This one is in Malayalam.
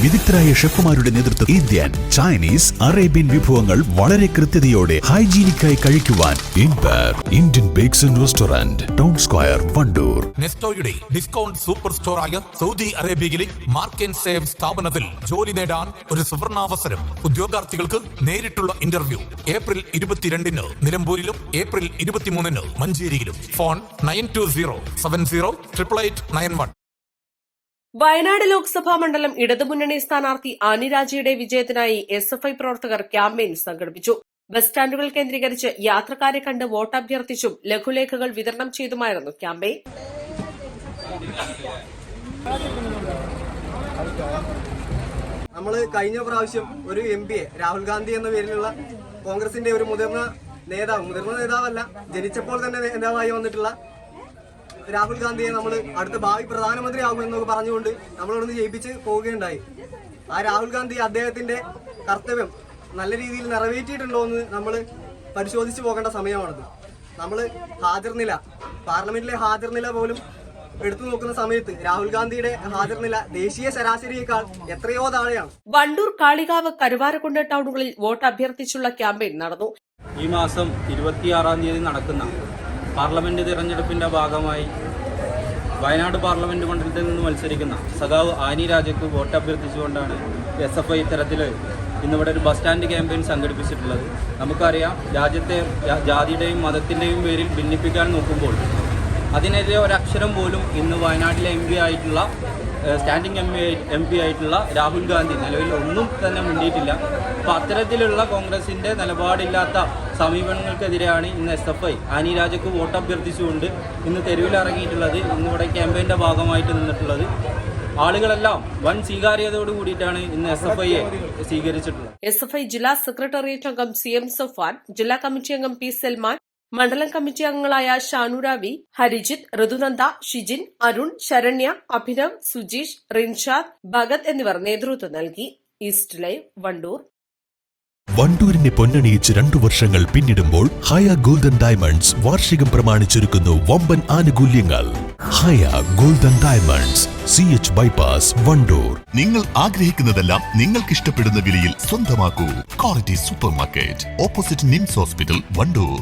വിദഗ്ധരായ ഷെഫുമാരുടെ നേതൃത്വം ഇന്ത്യൻ, ചൈനീസ്, അറേബ്യൻ വിഭവങ്ങൾ വളരെ കൃത്യതയോടെ ഹൈജീനിക്കായി കഴിക്കുവാൻ Indian bakes and restaurant, town square, Wandoor. നെസ്റ്റോയുടെ discount super സ്റ്റോറായ Saudi അറേബ്യയിലെ മാർക്ക് ആൻഡ് സേവ് സ്ഥാപനത്തിൽ ജോലി നേടാൻ ഒരു സുവർണാവസരം. ഉദ്യോഗാർത്ഥികൾക്ക് നേരിട്ടുള്ള interview April 22-ന് നിലമ്പൂരിലും April 23-ന് മഞ്ചേരിയിലും. Phone 9207088891. Wayanad Lok Sabha മണ്ഡലം ഇടതുമുന്നണി സ്ഥാനാർത്ഥി ആനി രാജയുടെ വിജയത്തിനായി SFI പ്രവർത്തകർ ക്യാമ്പയിൻ സംഘടിപ്പിച്ചു. ബസ് സ്റ്റാൻഡുകൾ കേന്ദ്രീകരിച്ച് യാത്രക്കാരെ കണ്ട് വോട്ട് അഭ്യർത്ഥിച്ചും ലഘുലേഖകൾ വിതരണം ചെയ്തുമായിരുന്നു ക്യാമ്പയിൻ. നമ്മൾ കഴിഞ്ഞ പ്രാവശ്യം ഒരു MP രാഹുൽ ഗാന്ധി എന്ന പേരിലുള്ള കോൺഗ്രസിന്റെ ഒരു മുതിർന്ന നേതാവല്ല, ജനിച്ചപ്പോൾ തന്നെ നേതാവായി വന്നിട്ടുള്ള രാഹുൽ ഗാന്ധിയെ നമ്മൾ അടുത്ത ഭാവി പ്രധാനമന്ത്രിയാകുമെന്നൊക്കെ പറഞ്ഞുകൊണ്ട് നമ്മളോടൊന്ന് ജയിപ്പിച്ച് പോവുകയുണ്ടായി. ആ രാഹുൽ ഗാന്ധി അദ്ദേഹത്തിന്റെ കർത്തവ്യം നല്ല രീതിയിൽ നിറവേറ്റിയിട്ടുണ്ടോ എന്ന് നമ്മൾ പരിശോധിച്ചു പോകേണ്ട സമയമാണത്. നമ്മൾ ഹാജർനില, പാർലമെന്റിലെ ഹാജർനില പോലും എടുത്തു നോക്കുന്ന സമയത്ത് രാഹുൽ ഗാന്ധിയുടെ ഹാജർനില ദേശീയ ശരാശരിയേക്കാൾ എത്രയോ താഴെയാണ്. വണ്ടൂർ, കാളികാവ്, കരുവാരക്കുണ്ട് ടൗണുകളിൽ വോട്ട് അഭ്യർത്ഥിച്ചുള്ള ക്യാമ്പയിൻ നടന്നു. ഈ മാസം 26-ാം തീയതി നടക്കുന്ന പാർലമെന്റ് തിരഞ്ഞെടുപ്പിന്റെ ഭാഗമായി വയനാട് പാർലമെന്റ് മണ്ഡലത്തിൽ നിന്ന് മത്സരിക്കുന്ന സഖാവ് ആനി രാജയ്ക്ക് വോട്ട് അഭ്യർത്ഥിച്ചുകൊണ്ടാണ് SFI ഇത്തരത്തിൽ ഇന്നിവിടെ ഒരു ബസ് സ്റ്റാൻഡ് ക്യാമ്പയിൻ സംഘടിപ്പിച്ചിട്ടുള്ളത്. നമുക്കറിയാം, രാജ്യത്തെ ജാതിയുടെയും മതത്തിൻ്റെയും പേരിൽ ഭിന്നിപ്പിക്കാൻ നോക്കുമ്പോൾ അതിനെതിരെ ഒരക്ഷരം പോലും ഇന്ന് വയനാട്ടിലെ MP ആയിട്ടുള്ള സ്റ്റാൻഡിംഗ് MP ആയിട്ടുള്ള രാഹുൽ ഗാന്ധി നിലവിൽ ഒന്നും തന്നെ മുണ്ടിയിട്ടില്ല. അപ്പോൾ അത്തരത്തിലുള്ള കോൺഗ്രസിൻ്റെ നിലപാടില്ലാത്ത സമീപനങ്ങൾക്കെതിരെയാണ് ഇന്ന് SFI ആനി രാജയ്ക്ക് വോട്ട് അഭ്യർത്ഥിച്ചുകൊണ്ട് ഇന്ന് തെരുവിലിറങ്ങിയിട്ടുള്ളത്. ഇന്നിവിടെ ക്യാമ്പയിൻ്റെ ഭാഗമായിട്ട് നിന്നിട്ടുള്ളത് ആളുകളെല്ലാം വൻ സ്വീകാര്യതയോട് കൂടിയിട്ടാണ് ഇന്ന് SFIയെ സ്വീകരിച്ചിട്ടുള്ളത്. SFI ജില്ലാ സെക്രട്ടേറിയറ്റ് അംഗം CM സഫാൻ, ജില്ലാ കമ്മിറ്റി അംഗം P സൽമാൻ, മണ്ഡലം കമ്മിറ്റി അംഗങ്ങളായ ഷാനുരാവി, ഹരിജിത്ത്, ഋതുനന്ദ, ഷിജിൻ, അരുൺ, ശരണ്യ, അഭിനവ്, സുജീഷ്, റിൻഷാദ്, ഭഗത് എന്നിവർ നേതൃത്വം നൽകി. East live, Wandoor. വണ്ടൂരിനെ പൊന്നണിയിച്ച് 2 വർഷങ്ങൾ പിന്നിടുമ്പോൾ ഹയ ഗോൾഡൻ ഡയമണ്ട്സ് വാർഷികം പ്രമാണിച്ചൊരുക്കുന്നു വമ്പൻ ആനുകൂല്യങ്ങൾ. Haya golden diamonds, CH bypass, Wandoor. നിങ്ങൾ ആഗ്രഹിക്കുന്നതെല്ലാം നിങ്ങൾക്ക് ഇഷ്ടപ്പെടുന്ന വിലയിൽ സ്വന്തമാക്കൂ. Quality super market, opposite Nims hospital, Wandoor.